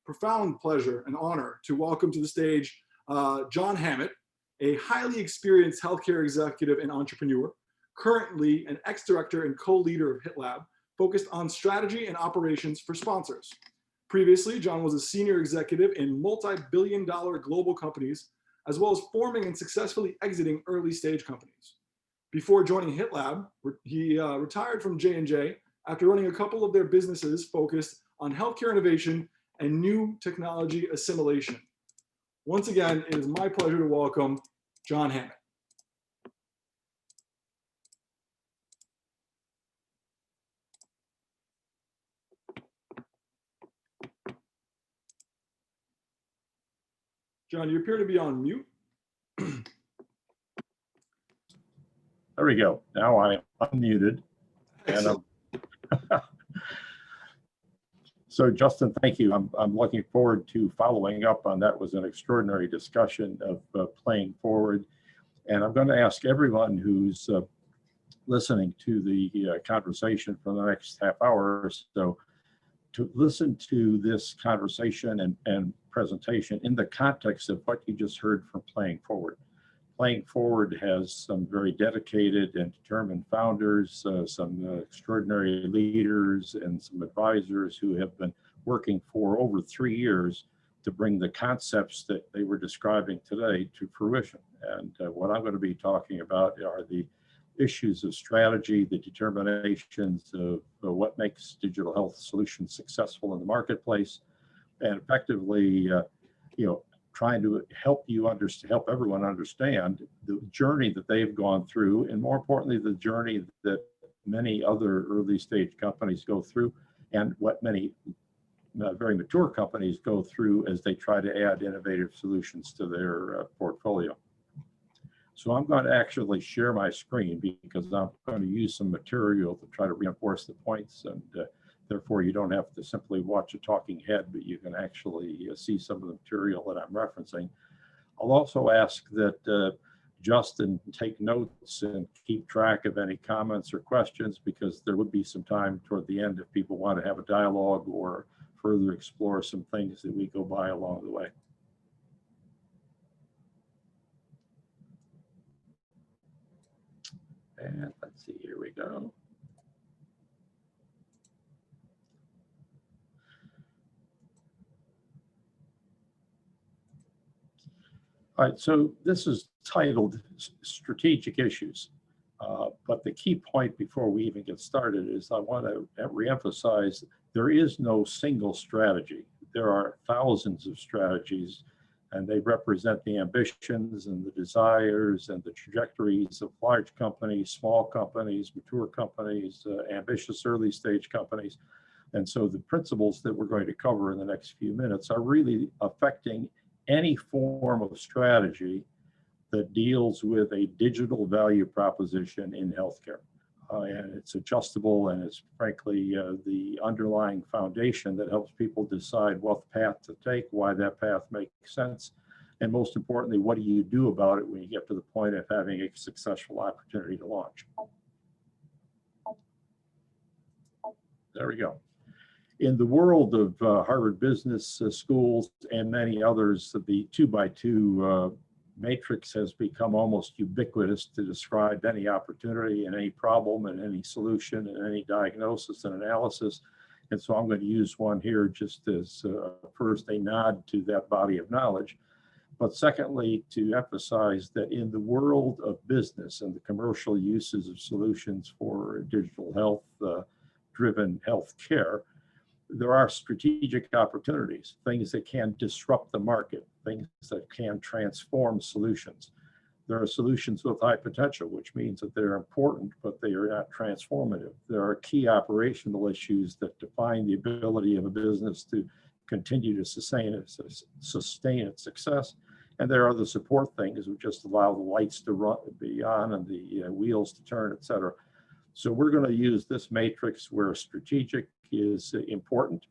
profound pleasure and honor to welcome to the stage John Hammitt, a highly experienced healthcare executive and entrepreneur, currently an ex-director and co-leader of HITLAB, focused on strategy and operations for sponsors. Previously, John was a senior executive in multi-billion-dollar global companies, as well as forming and successfully exiting early-stage companies. Before joining HITLAB, he retired from J&J after running a couple of their businesses focused on healthcare innovation and new technology assimilation. Once again, it is my pleasure to welcome John Hammitt. John, you appear to be on mute. There we go. Now I'm unmuted. And so Justin, thank you. I'm looking forward to following up on that. Was an extraordinary discussion of playing forward. And I'm going to ask everyone who's listening to the conversation for the next half hour or so to listen to this conversation and presentation in the context of what you just heard from Playing Forward. Playing Forward has some very dedicated and determined founders, some extraordinary leaders, and some advisors who have been working for over 3 years to bring the concepts that they were describing today to fruition. And what I'm going to be talking about are the issues of strategy, the determinations of what makes digital health solutions successful in the marketplace, and effectively, trying to help everyone understand the journey that they've gone through, and more importantly, the journey that many other early stage companies go through, and what many very mature companies go through as they try to add innovative solutions to their portfolio. So I'm going to actually share my screen because I'm going to use some material to try to reinforce the points, and therefore you don't have to simply watch a talking head, but you can actually see some of the material that I'm referencing. I'll also ask that Justin take notes and keep track of any comments or questions, because there would be some time toward the end if people want to have a dialogue or further explore some things that we go by along the way. And let's see, here we go. All right, so this is titled Strategic Issues. But the key point before we even get started is I want to reemphasize there is no single strategy. There are thousands of strategies, and they represent the ambitions and the desires and the trajectories of large companies, small companies, mature companies, ambitious early stage companies. And so the principles that we're going to cover in the next few minutes are really affecting any form of strategy that deals with a digital value proposition in healthcare. And it's adjustable, and it's frankly the underlying foundation that helps people decide what path to take, why that path makes sense, and most importantly, what do you do about it when you get to the point of having a successful opportunity to launch. There we go. In the world of Harvard Business Schools and many others, the 2x2 matrix has become almost ubiquitous to describe any opportunity and any problem and any solution and any diagnosis and analysis. And so I'm going to use one here just as first a nod to that body of knowledge, but secondly to emphasize that in the world of business and the commercial uses of solutions for digital health driven health care, there are strategic opportunities, things that can disrupt the market, things that can transform solutions. There are solutions with high potential, which means that they're important, but they are not transformative. There are key operational issues that define the ability of a business to continue to sustain its success. And there are the support things which just allow the lights to be on and the wheels to turn, et cetera. So we're going to use this matrix where strategic is important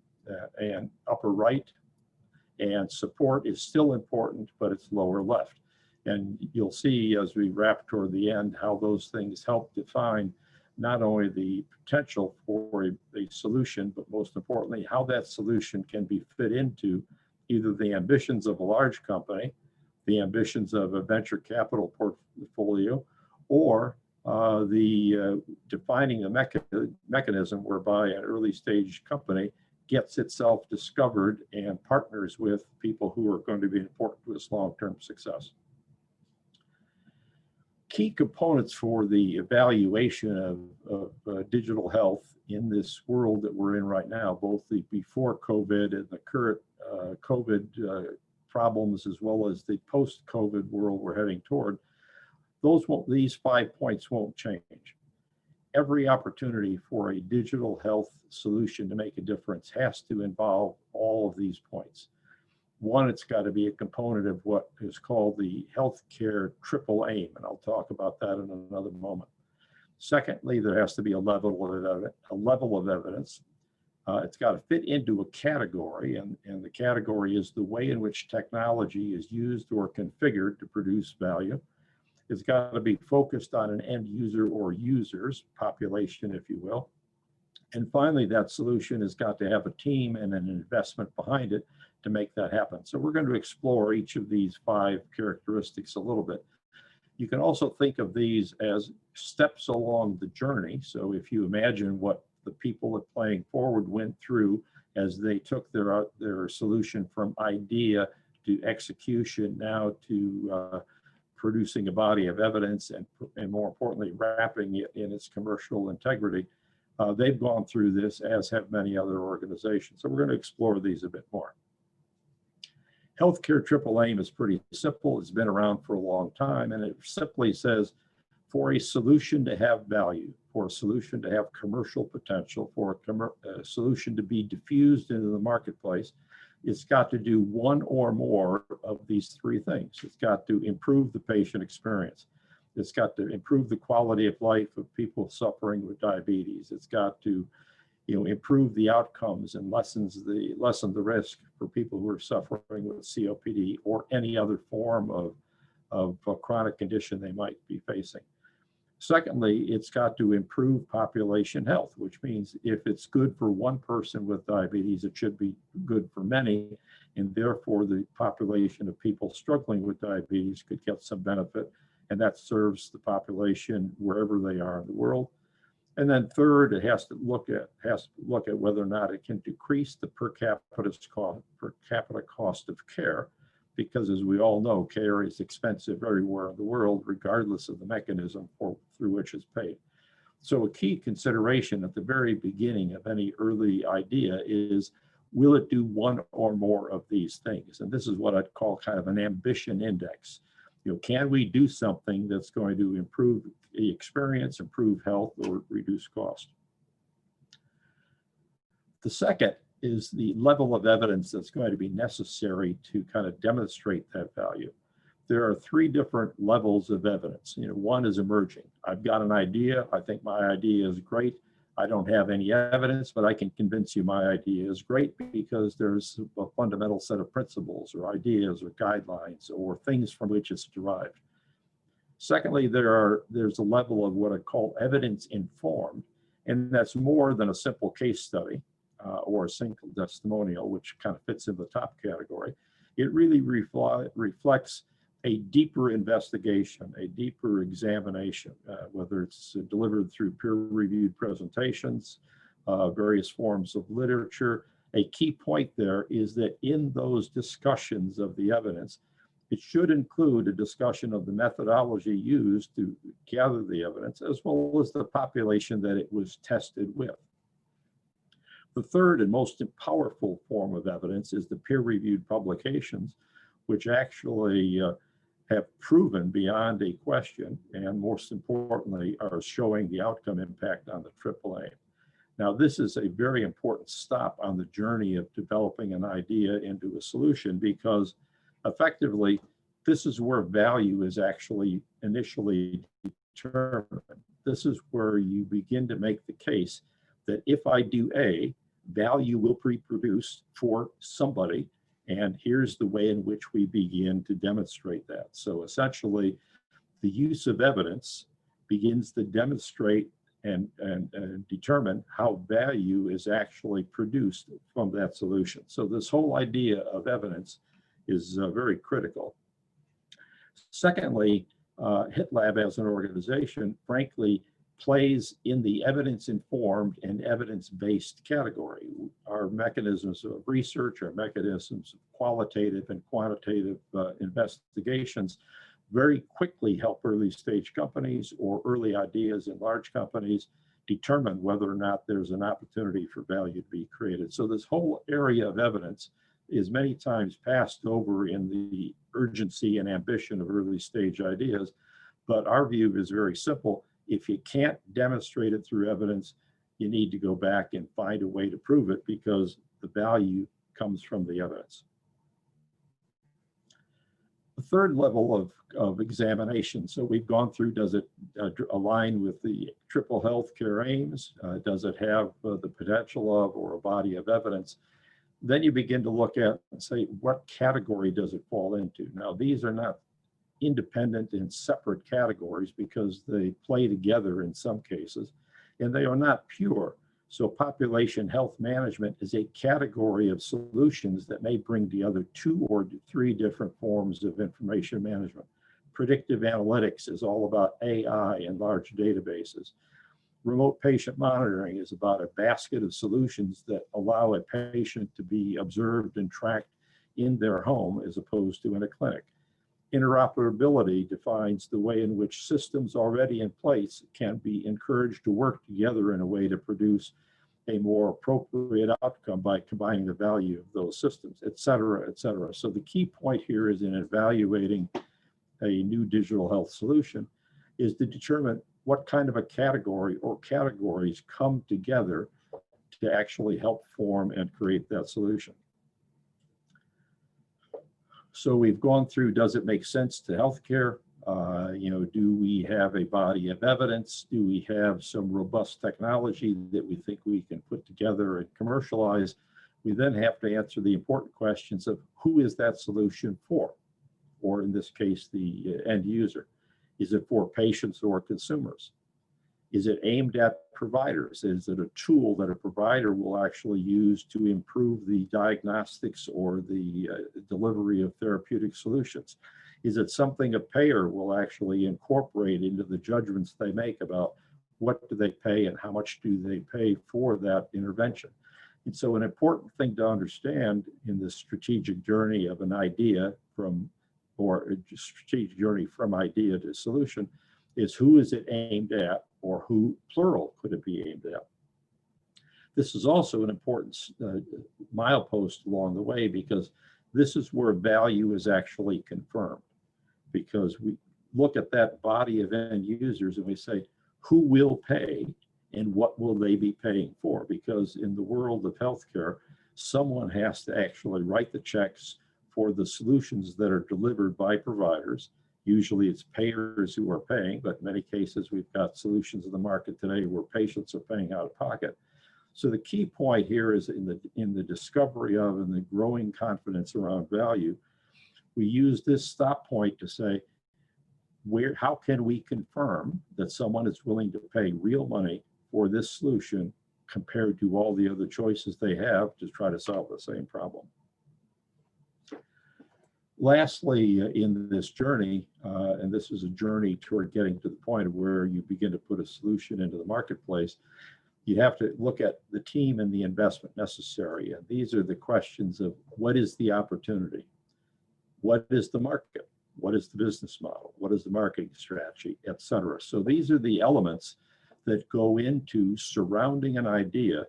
and upper right, and support is still important, but it's lower left. And you'll see as we wrap toward the end how those things help define not only the potential for a solution, but most importantly, how that solution can be fit into either the ambitions of a large company, the ambitions of a venture capital portfolio, or defining a mechanism whereby an early stage company gets itself discovered and partners with people who are going to be important to its long-term success. Key components for the evaluation of digital health in this world that we're in right now, both the before COVID and the current COVID problems, as well as the post-COVID world we're heading toward, these 5 points won't change. Every opportunity for a digital health solution to make a difference has to involve all of these points. One, it's got to be a component of what is called the healthcare triple aim, and I'll talk about that in another moment. Secondly, there has to be a level of evidence. It's got to fit into a category, and the category is the way in which technology is used or configured to produce value. It's got to be focused on an end user or users, population, if you will. And finally, that solution has got to have a team and an investment behind it to make that happen. So we're going to explore each of these 5 characteristics a little bit. You can also think of these as steps along the journey. So if you imagine what the people at Playing Forward went through as they took their solution from idea to execution, now to producing a body of evidence and more importantly, wrapping it in its commercial integrity. They've gone through this, as have many other organizations. So we're going to explore these a bit more. Healthcare triple aim is pretty simple. It's been around for a long time, and it simply says, for a solution to have value, for a solution to have commercial potential, for a solution to be diffused into the marketplace, it's got to do one or more of these 3 things. It's got to improve the patient experience. It's got to improve the quality of life of people suffering with diabetes. It's got to, improve the outcomes and lessen the risk for people who are suffering with COPD or any other form of a chronic condition they might be facing. Secondly, it's got to improve population health, which means if it's good for one person with diabetes, it should be good for many, and therefore the population of people struggling with diabetes could get some benefit, and that serves the population wherever they are in the world. And then third, it has to look at whether or not it can decrease the per capita cost of care, because as we all know, care is expensive everywhere in the world, regardless of the mechanism through which it's paid. So a key consideration at the very beginning of any early idea is, will it do one or more of these things? And this is what I'd call kind of an ambition index. Can we do something that's going to improve the experience, improve health, or reduce cost? The second is the level of evidence that's going to be necessary to kind of demonstrate that value. There are 3 different levels of evidence. One is emerging. I've got an idea. I think my idea is great. I don't have any evidence, but I can convince you my idea is great because there's a fundamental set of principles or ideas or guidelines or things from which it's derived. Secondly, there's a level of what I call evidence informed, and that's more than a simple case study or a single testimonial, which kind of fits in the top category. It really reflects a deeper investigation, a deeper examination, whether it's delivered through peer-reviewed presentations, various forms of literature. A key point there is that in those discussions of the evidence, it should include a discussion of the methodology used to gather the evidence, as well as the population that it was tested with. The third and most powerful form of evidence is the peer-reviewed publications, which actually have proven beyond a question, and most importantly, are showing the outcome impact on the AAA. Now, this is a very important stop on the journey of developing an idea into a solution, because effectively, this is where value is actually initially determined. This is where you begin to make the case that if I do A, value will be produced for somebody, and here's the way in which we begin to demonstrate that. So essentially, the use of evidence begins to demonstrate and determine how value is actually produced from that solution. So this whole idea of evidence is very critical. Secondly, HITLAB as an organization, frankly, plays in the evidence-informed and evidence-based category. Our mechanisms of research, our mechanisms of qualitative and quantitative investigations very quickly help early stage companies or early ideas in large companies determine whether or not there's an opportunity for value to be created. So this whole area of evidence is many times passed over in the urgency and ambition of early stage ideas. But our view is very simple. If you can't demonstrate it through evidence, you need to go back and find a way to prove it because the value comes from the evidence. The third level of examination. So we've gone through, does it align with the triple healthcare aims? Does it have the potential of or a body of evidence? Then you begin to look at and say, what category does it fall into? Now, these are not independent and separate categories because they play together in some cases, and they are not pure. So population health management is a category of solutions that may bring together 2 or 3 different forms of information management. Predictive analytics is all about AI and large databases. Remote patient monitoring is about a basket of solutions that allow a patient to be observed and tracked in their home as opposed to in a clinic. Interoperability defines the way in which systems already in place can be encouraged to work together in a way to produce a more appropriate outcome by combining the value of those systems, et cetera, et cetera. So the key point here is in evaluating a new digital health solution is to determine what kind of a category or categories come together to actually help form and create that solution. So we've gone through, does it make sense to healthcare? Do we have a body of evidence? Do we have some robust technology that we think we can put together and commercialize? We then have to answer the important questions of who is that solution for? Or in this case, the end user. Is it for patients or consumers? Is it aimed at providers? Is it a tool that a provider will actually use to improve the diagnostics or the delivery of therapeutic solutions? Is it something a payer will actually incorporate into the judgments they make about what do they pay and how much do they pay for that intervention? And so an important thing to understand in this strategic journey of an idea or a strategic journey from idea to solution is who is it aimed at, or who, plural, could it be aimed at? This is also an important milepost along the way because this is where value is actually confirmed. Because we look at that body of end users and we say, who will pay and what will they be paying for? Because in the world of healthcare, someone has to actually write the checks for the solutions that are delivered by providers. Usually it's payers who are paying, but in many cases we've got solutions in the market today where patients are paying out of pocket. So the key point here is in the discovery of and the growing confidence around value, we use this stop point to say, how can we confirm that someone is willing to pay real money for this solution compared to all the other choices they have to try to solve the same problem? Lastly, in this journey, and this is a journey toward getting to the point of where you begin to put a solution into the marketplace, you have to look at the team and the investment necessary. And these are the questions of what is the opportunity? What is the market? What is the business model? What is the marketing strategy, et cetera? So these are the elements that go into surrounding an idea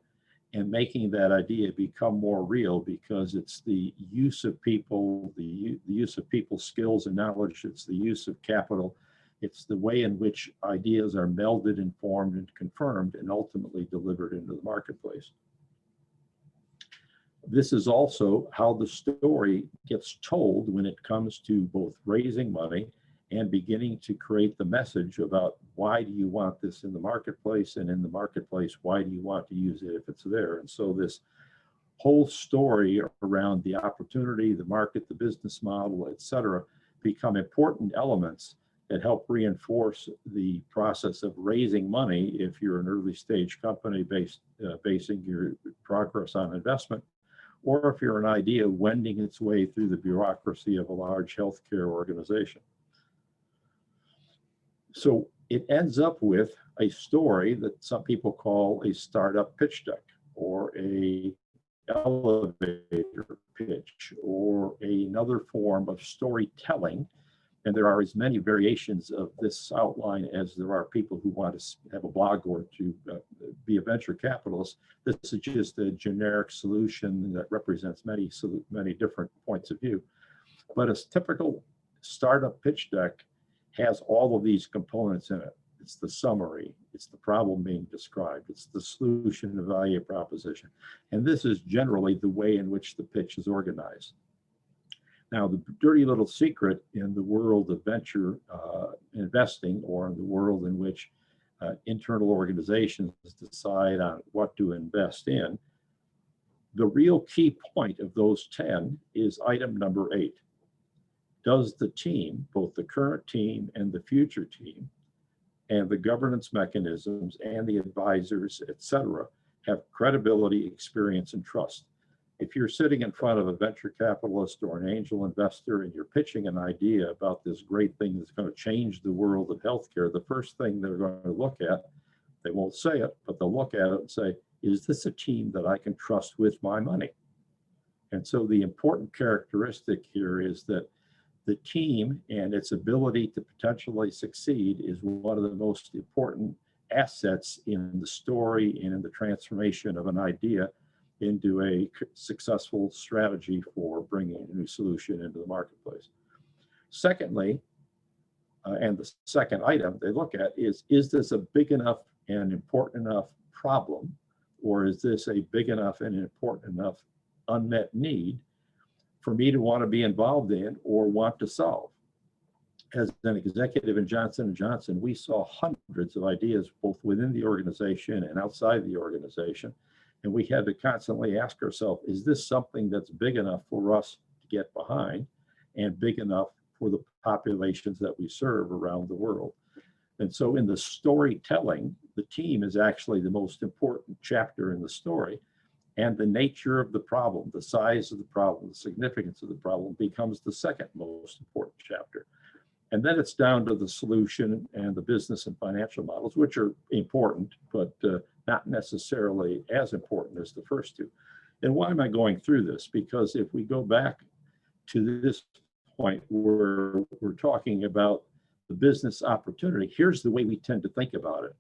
and making that idea become more real, because it's the use of people, the use of people's skills and knowledge, it's the use of capital, it's the way in which ideas are melded, informed, and confirmed, and ultimately delivered into the marketplace. This is also how the story gets told when it comes to both raising money and beginning to create the message about why do you want this in the marketplace, and in the marketplace, why do you want to use it if it's there? And so this whole story around the opportunity, the market, the business model, et cetera, become important elements It helped reinforce the process of raising money if you're an early stage company basing your progress on investment, or if you're an idea wending its way through the bureaucracy of a large healthcare organization. So it ends up with a story that some people call a startup pitch deck, or a elevator pitch, or another form of storytelling. And there are as many variations of this outline as there are people who want to have a blog or to be a venture capitalist. This is just a generic solution that represents many different points of view. But a typical startup pitch deck has all of these components in it. It's the summary, it's the problem being described, it's the solution, the value proposition. And this is generally the way in which the pitch is organized. Now, the dirty little secret in the world of venture investing, or in the world in which internal organizations decide on what to invest in, the real key point of those 10 is item number 8. Does the team, both the current team and the future team, and the governance mechanisms and the advisors, et cetera, have credibility, experience, and trust? If you're sitting in front of a venture capitalist or an angel investor and you're pitching an idea about this great thing that's going to change the world of healthcare, the first thing they're going to look at, they won't say it, but they'll look at it and say, is this a team that I can trust with my money? And so the important characteristic here is that the team and its ability to potentially succeed is one of the most important assets in the story and in the transformation of an idea into a successful strategy for bringing a new solution into the marketplace. Secondly, and the second item they look at is this a big enough and important enough problem, or is this a big enough and important enough unmet need for me to want to be involved in or want to solve? As an executive in Johnson & Johnson, we saw hundreds of ideas both within the organization and outside the organization. And we had to constantly ask ourselves, is this something that's big enough for us to get behind and big enough for the populations that we serve around the world? And so in the storytelling, the team is actually the most important chapter in the story. And the nature of the problem, the size of the problem, the significance of the problem becomes the second most important chapter. And then it's down to the solution and the business and financial models, which are important, but not necessarily as important as the first two. And why am I going through this? Because if we go back to this point where we're talking about the business opportunity, here's the way we tend to think about it.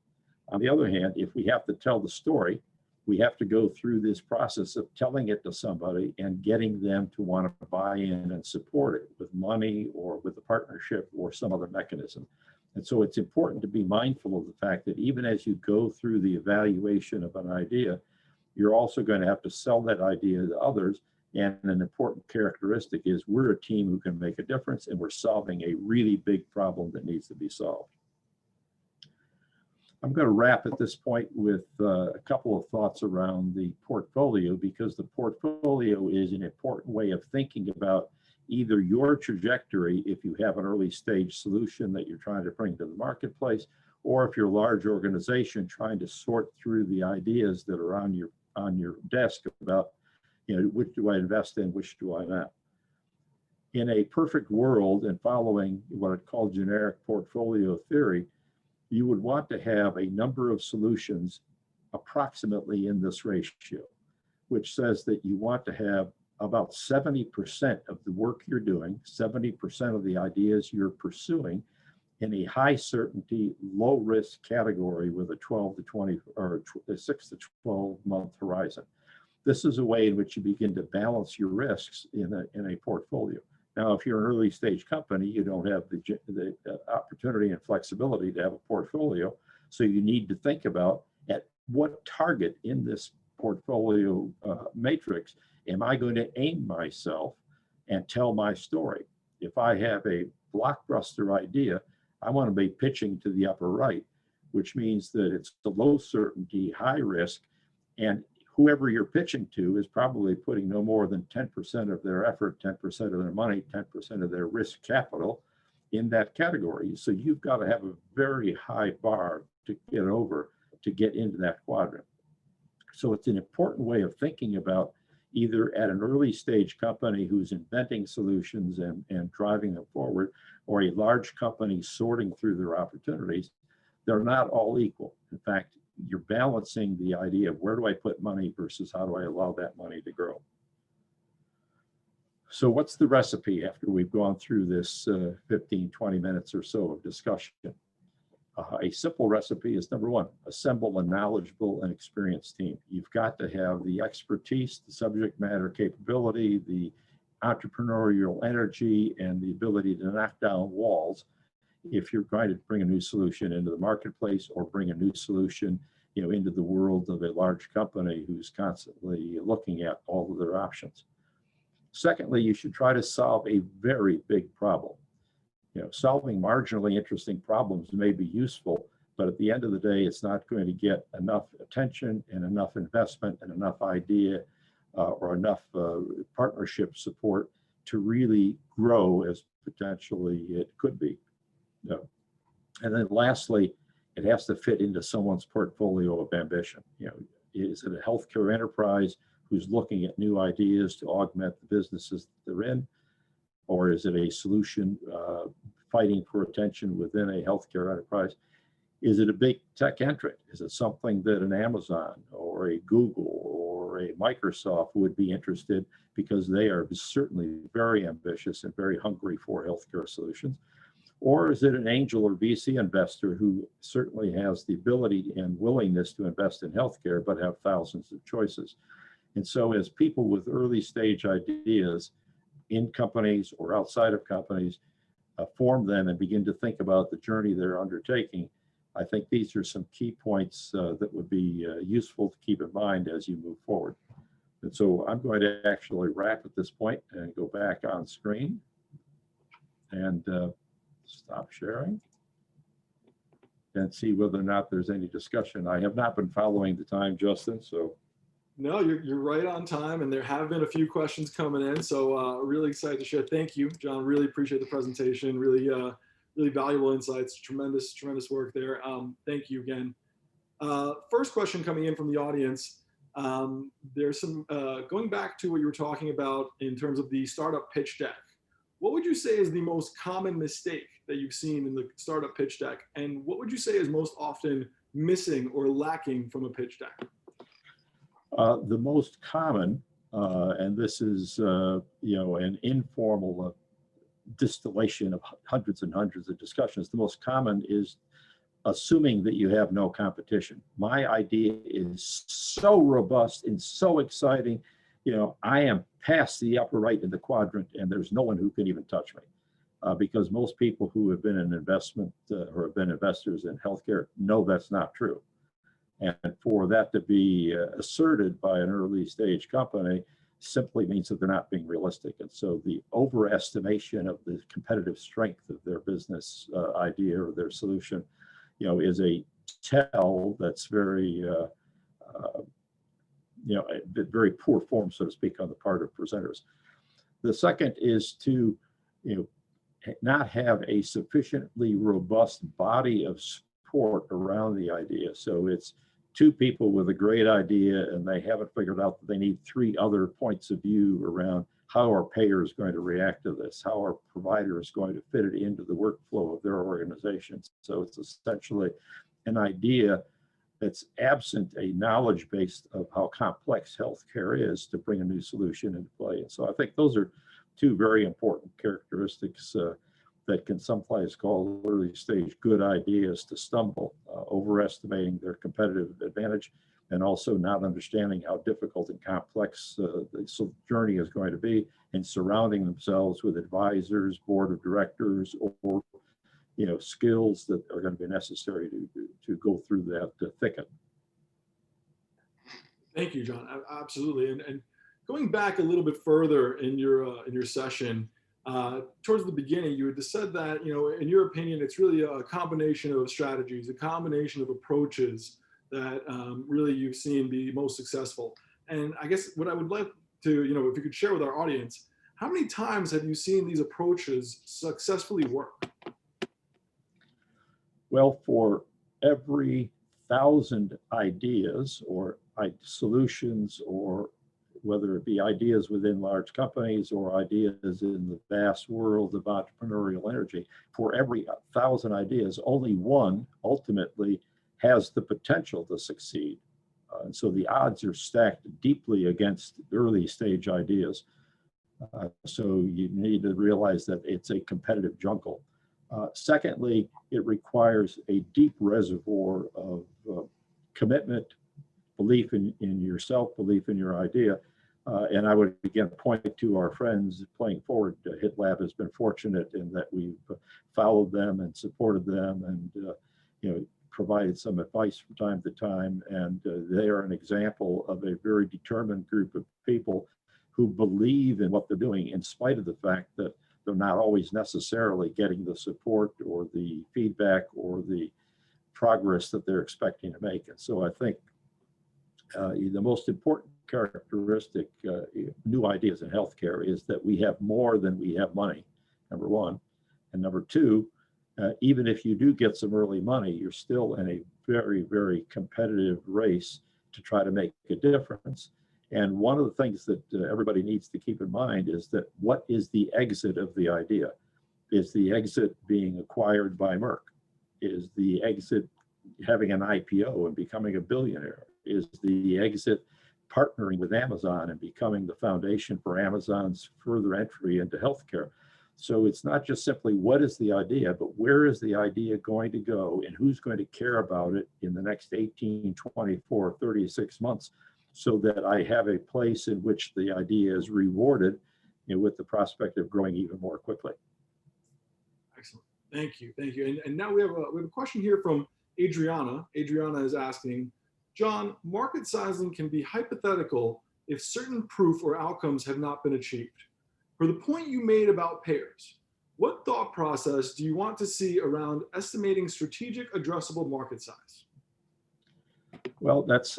On the other hand, if we have to tell the story, we have to go through this process of telling it to somebody and getting them to want to buy in and support it with money or with a partnership or some other mechanism. And so it's important to be mindful of the fact that even as you go through the evaluation of an idea, you're also going to have to sell that idea to others. And an important characteristic is we're a team who can make a difference, and we're solving a really big problem that needs to be solved. I'm going to wrap at this point with a couple of thoughts around the portfolio, because the portfolio is an important way of thinking about either your trajectory if you have an early stage solution that you're trying to bring to the marketplace, or if you're a large organization trying to sort through the ideas that are on your desk about, which do I invest in, which do I not. In a perfect world, and following what I call generic portfolio theory, you would want to have a number of solutions approximately in this ratio, which says that you want to have about 70% of the work you're doing, 70% of the ideas you're pursuing in a high certainty, low risk category with a 12 to 20 or a 6 to 12 month horizon. This is a way in which you begin to balance your risks in a portfolio. Now, if you're an early stage company, you don't have the opportunity and flexibility to have a portfolio. So you need to think about at what target in this portfolio matrix am I going to aim myself and tell my story? If I have a blockbuster idea, I want to be pitching to the upper right, which means that it's the low certainty, high risk, and whoever you're pitching to is probably putting no more than 10% of their effort, 10% of their money, 10% of their risk capital in that category. So you've got to have a very high bar to get over to get into that quadrant. So it's an important way of thinking about either at an early stage company who's inventing solutions and driving them forward, or a large company sorting through their opportunities. They're not all equal. In fact, you're balancing the idea of where do I put money versus how do I allow that money to grow. So what's the recipe after we've gone through this 15, 20 minutes or so of discussion? A simple recipe is, number one, assemble a knowledgeable and experienced team. You've got to have the expertise, the subject matter capability, the entrepreneurial energy, and the ability to knock down walls if you're going to bring a new solution into the marketplace or bring a new solution, into the world of a large company who's constantly looking at all of their options. Secondly, you should try to solve a very big problem. Solving marginally interesting problems may be useful, but at the end of the day, it's not going to get enough attention and enough investment and enough idea or enough partnership support to really grow as potentially it could be. And then lastly, it has to fit into someone's portfolio of ambition. Is it a healthcare enterprise who's looking at new ideas to augment the businesses that they're in? Or is it a solution fighting for attention within a healthcare enterprise? Is it a big tech entrant? Is it something that an Amazon or a Google or a Microsoft would be interested because they are certainly very ambitious and very hungry for healthcare solutions? Or is it an angel or VC investor who certainly has the ability and willingness to invest in healthcare but have thousands of choices? And so as people with early stage ideas in companies or outside of companies form them and begin to think about the journey they're undertaking, I think these are some key points that would be useful to keep in mind as you move forward. And so I'm going to actually wrap at this point and go back on screen and stop sharing and see whether or not there's any discussion. I have not been following the time, Justin, so. No, you're right on time, and there have been a few questions coming in, so really excited to share. Thank you, John. Really appreciate the presentation. Really, really valuable insights. Tremendous work there. Thank you again. First question coming in from the audience. There's some going back to what you were talking about in terms of the startup pitch deck. What would you say is the most common mistake that you've seen in the startup pitch deck, and what would you say is most often missing or lacking from a pitch deck? The most common, and this is an informal distillation of hundreds and hundreds of discussions, the most common is assuming that you have no competition. My idea is so robust and so exciting, I am past the upper right in the quadrant and there's no one who can even touch me. Because most people who have been in investment or have been investors in healthcare know that's not true. And for that to be asserted by an early stage company simply means that they're not being realistic. And so the overestimation of the competitive strength of their business idea or their solution, is a tell that's very, very poor form, so to speak, on the part of presenters. The second is to, not have a sufficiently robust body of support around the idea. So it's two people with a great idea and they haven't figured out that they need three other points of view around how are payers going to react to this, how are providers going to fit it into the workflow of their organizations. So it's essentially an idea that's absent a knowledge base of how complex healthcare is to bring a new solution into play. And so I think those are two very important characteristics that can sometimes call early stage good ideas to stumble, overestimating their competitive advantage and also not understanding how difficult and complex the journey is going to be, and surrounding themselves with advisors, board of directors, or skills that are going to be necessary to go through that thicket. Thank you, John. Absolutely. And going back a little bit further in your session, towards the beginning, you had said that, in your opinion, it's really a combination of strategies, a combination of approaches that really you've seen be most successful. And I guess what I would like to, if you could share with our audience, How many times have you seen these approaches successfully work? Well, for every 1,000 ideas or solutions, or whether it be ideas within large companies or ideas in the vast world of entrepreneurial energy, for every 1,000 ideas, only one ultimately has the potential to succeed. And so the odds are stacked deeply against early stage ideas. So you need to realize that it's a competitive jungle. Secondly, it requires a deep reservoir of commitment, belief in yourself, belief in your idea. And I would again point to our friends Playing Forward. HITLAB has been fortunate in that we've followed them and supported them, and provided some advice from time to time. And they are an example of a very determined group of people who believe in what they're doing, in spite of the fact that they're not always necessarily getting the support or the feedback or the progress that they're expecting to make. And so I think the most important characteristic, new ideas in healthcare, is that we have more than we have money, number one. And number two, even if you do get some early money, you're still in a very, very competitive race to try to make a difference. And one of the things that everybody needs to keep in mind is that what is the exit of the idea? Is the exit being acquired by Merck? Is the exit having an IPO and becoming a billionaire? Is the exit partnering with Amazon and becoming the foundation for Amazon's further entry into healthcare? So it's not just simply what is the idea, but where is the idea going to go and who's going to care about it in the next 18, 24, 36 months, so that I have a place in which the idea is rewarded, with the prospect of growing even more quickly. Excellent. Thank you. Thank you. And now we have a question here from Adriana. Adriana is asking, John, market sizing can be hypothetical if certain proof or outcomes have not been achieved. For the point you made about payers, what thought process do you want to see around estimating strategic addressable market size? Well, that's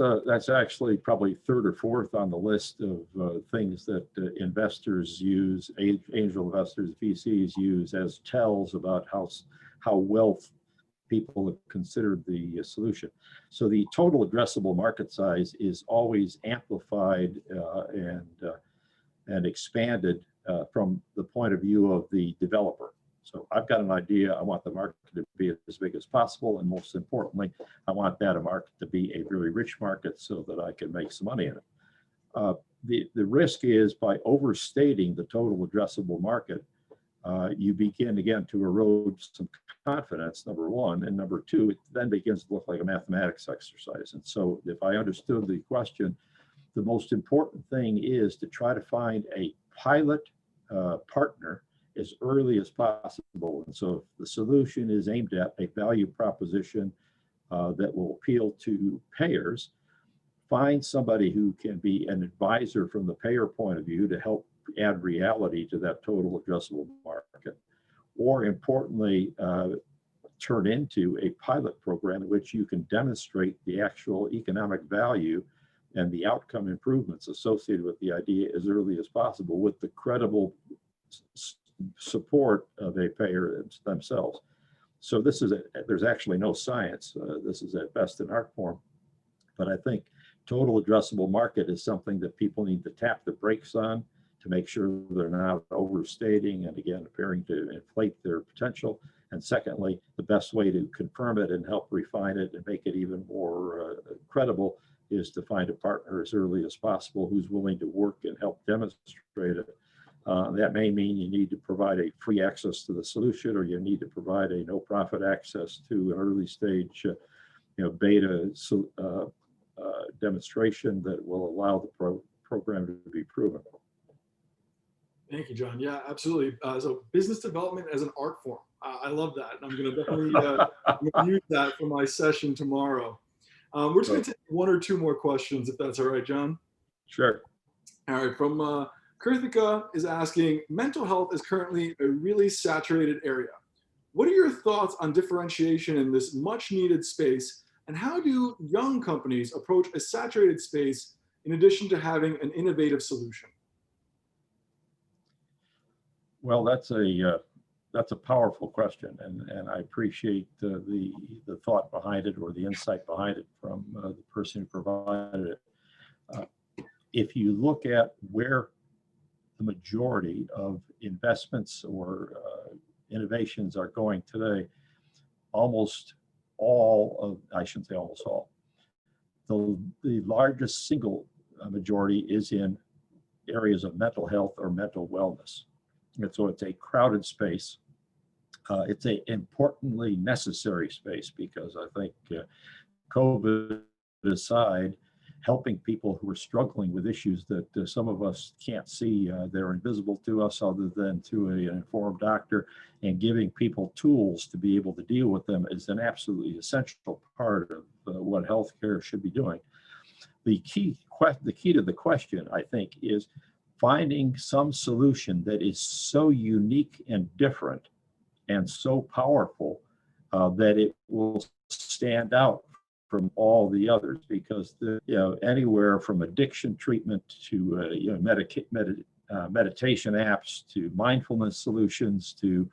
actually probably third or fourth on the list of things that investors use, angel investors, VCs use as tells about how well people have considered the solution. So the total addressable market size is always amplified and expanded from the point of view of the developer. So I've got an idea. I want the market to be as big as possible. And most importantly, I want that market to be a very rich market so that I can make some money in it. The risk is by overstating the total addressable market, you begin again to erode some confidence, number one. And number two, it then begins to look like a mathematics exercise. And so if I understood the question, the most important thing is to try to find a pilot partner as early as possible. And so if the solution is aimed at a value proposition that will appeal to payers, find somebody who can be an advisor from the payer point of view to help add reality to that total addressable market. Or importantly, turn into a pilot program in which you can demonstrate the actual economic value and the outcome improvements associated with the idea as early as possible with the credible support of a payer themselves. So there's actually no science. This is at best an art form. But I think total addressable market is something that people need to tap the brakes on to make sure they're not overstating and again appearing to inflate their potential. And secondly, the best way to confirm it and help refine it and make it even more credible is to find a partner as early as possible who's willing to work and help demonstrate it. That may mean you need to provide a free access to the solution, or you need to provide a no-profit access to an early stage, beta demonstration that will allow the program to be proven. Thank you, John. Yeah, absolutely. So business development as an art form. I love that. And I'm going to definitely use that for my session tomorrow. We're just going to take one or two more questions, if that's all right, John. Sure. All right. From Kurthika is asking, mental health is currently a really saturated area. What are your thoughts on differentiation in this much needed space? And how do young companies approach a saturated space in addition to having an innovative solution? Well, that's a powerful question, and I appreciate the thought behind it or the insight behind it from the person who provided it. Uh, if you look at where the majority of investments or innovations are going today, almost all of, I shouldn't say almost all, the largest single majority is in areas of mental health or mental wellness. And so it's a crowded space. It's a importantly necessary space because I think COVID aside, helping people who are struggling with issues that some of us can't see, they're invisible to us other than to an informed doctor, and giving people tools to be able to deal with them is an absolutely essential part of what healthcare should be doing. The key to the question, I think, is finding some solution that is so unique and different and so powerful that it will stand out from all the others, because anywhere from addiction treatment to meditation apps to mindfulness solutions to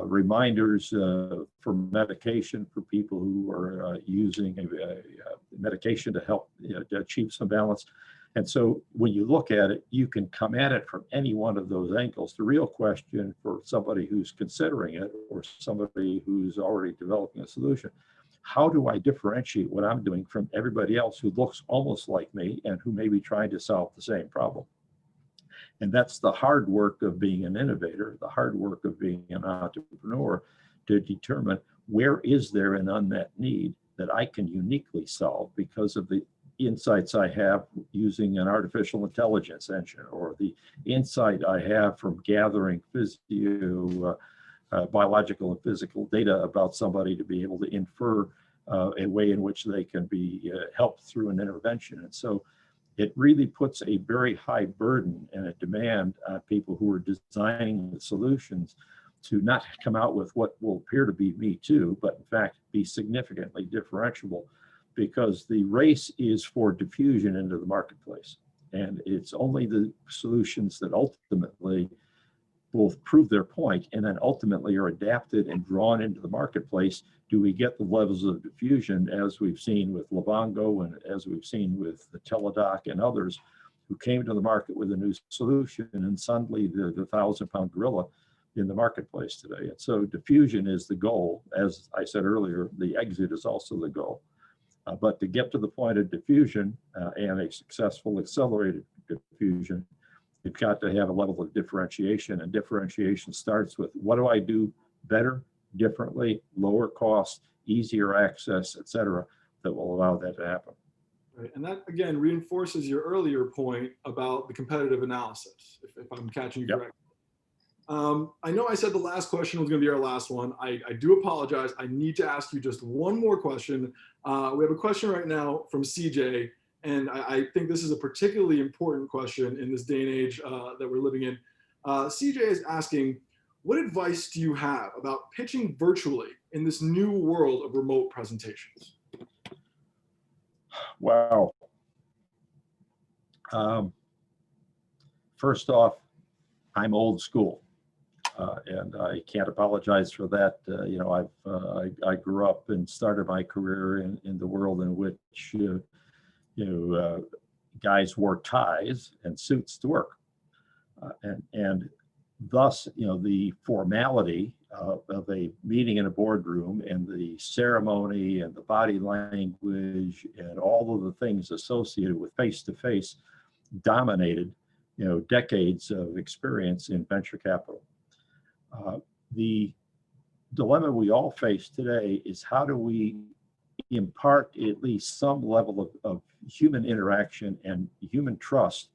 reminders for medication for people who are using a medication to help to achieve some balance. And so when you look at it, you can come at it from any one of those angles. The real question for somebody who's considering it or somebody who's already developing a solution, how do I differentiate what I'm doing from everybody else who looks almost like me and who may be trying to solve the same problem? And that's the hard work of being an innovator, the hard work of being an entrepreneur, to determine where is there an unmet need that I can uniquely solve because of the insights I have using an artificial intelligence engine, or the insight I have from gathering biological and physical data about somebody to be able to infer a way in which they can be helped through an intervention. And so it really puts a very high burden and a demand on people who are designing the solutions to not come out with what will appear to be me too, but in fact be significantly differentiable, because the race is for diffusion into the marketplace. And it's only the solutions that ultimately both prove their point and then ultimately are adapted and drawn into the marketplace do we get the levels of diffusion, as we've seen with Livongo and as we've seen with the Teladoc and others who came to the market with a new solution, and suddenly the 1,000-pound gorilla in the marketplace today. And so diffusion is the goal. As I said earlier, the exit is also the goal. But to get to the point of diffusion and a successful accelerated diffusion, you've got to have a level of differentiation, and differentiation starts with what do I do better, differently, lower cost, easier access, et cetera, that will allow that to happen. Right. And that, again, reinforces your earlier point about the competitive analysis, if I'm catching you correctly. I know I said the last question was going to be our last one. I do apologize. I need to ask you just one more question. We have a question right now from CJ, and I think this is a particularly important question in this day and age that we're living in. CJ is asking, what advice do you have about pitching virtually in this new world of remote presentations? Wow. First off, I'm old school. And I can't apologize for that. I grew up and started my career in the world in which guys wore ties and suits to work, and thus the formality of a meeting in a boardroom and the ceremony and the body language and all of the things associated with face-to-face dominated decades of experience in venture capital. The dilemma we all face today is how do we impart at least some level of human interaction and human trust,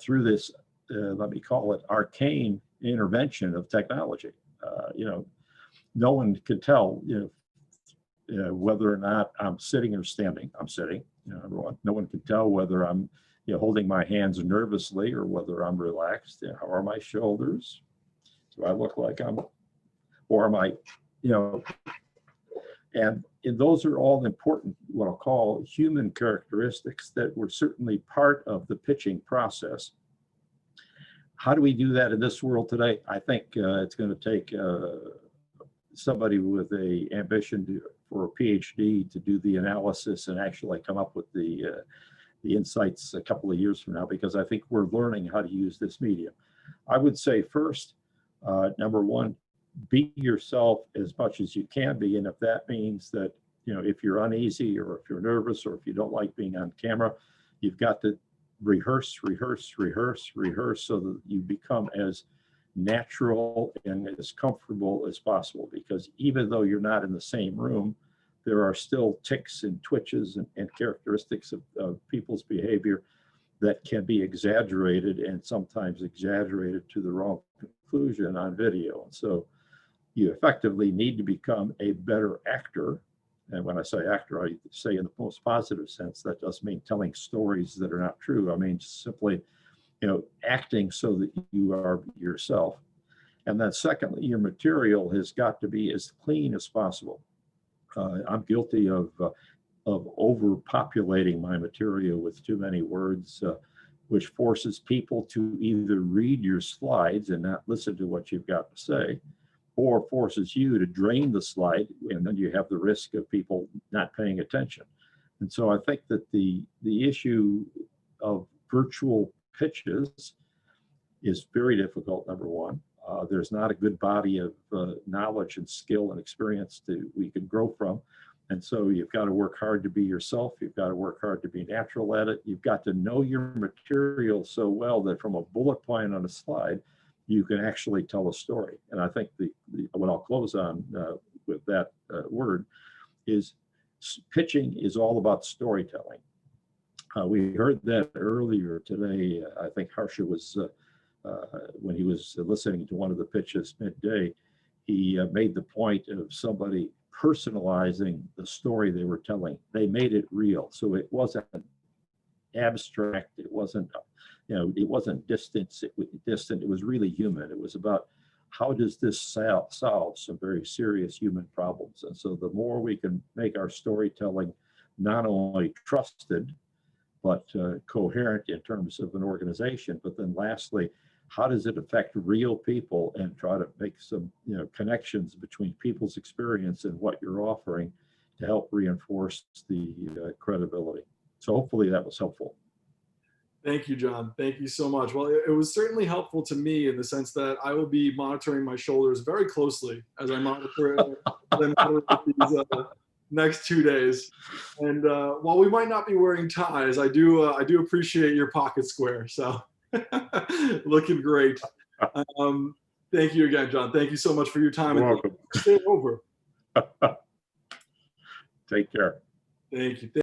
through this, let me call it arcane intervention of technology. No one can tell, whether or not I'm sitting or standing. I'm sitting, everyone. No one can tell whether I'm, holding my hands nervously or whether I'm relaxed. How are my shoulders? Do I look like I'm, or am I, and those are all important, what I'll call human characteristics that were certainly part of the pitching process. How do we do that in this world today? I think it's going to take somebody with a ambition for a PhD to do the analysis and actually come up with the insights a couple of years from now, because I think we're learning how to use this medium. I would say first, number one, be yourself as much as you can be. And if that means that, you know, if you're uneasy or if you're nervous or if you don't like being on camera, you've got to rehearse so that you become as natural and as comfortable as possible. Because even though you're not in the same room, there are still tics and twitches and characteristics of people's behavior that can be exaggerated, and sometimes exaggerated to the wrong conclusion on video. And so you effectively need to become a better actor. And when I say actor, I say in the most positive sense. That doesn't mean telling stories that are not true. I mean simply, you know, acting so that you are yourself. And then secondly, your material has got to be as clean as possible. I'm guilty of overpopulating my material with too many words, which forces people to either read your slides and not listen to what you've got to say, or forces you to drain the slide, and then you have the risk of people not paying attention. And so I think that the issue of virtual pitches is very difficult, number one. There's not a good body of knowledge and skill and experience we can grow from. And so you've got to work hard to be yourself. You've got to work hard to be natural at it. You've got to know your material so well that from a bullet point on a slide, you can actually tell a story. And I think what I'll close on with that word is pitching is all about storytelling. We heard that earlier today. I think Harsha was, when he was listening to one of the pitches midday, he made the point of somebody personalizing the story they were telling. They made it real. So it wasn't abstract. It wasn't, you know, it wasn't distant. It was really human. It was about how does this solve some very serious human problems. And so the more we can make our storytelling not only trusted, but coherent in terms of an organization, but then lastly, how does it affect real people, and try to make some, you know, connections between people's experience and what you're offering to help reinforce the credibility. So hopefully that was helpful. Thank you, John. Thank you so much. Well, it was certainly helpful to me in the sense that I will be monitoring my shoulders very closely as I monitor these next 2 days. And while we might not be wearing ties, I do appreciate your pocket square. So looking great. Thank you again, John. Thank you so much for your time. You're welcome. Stay over. Take care. Thank you.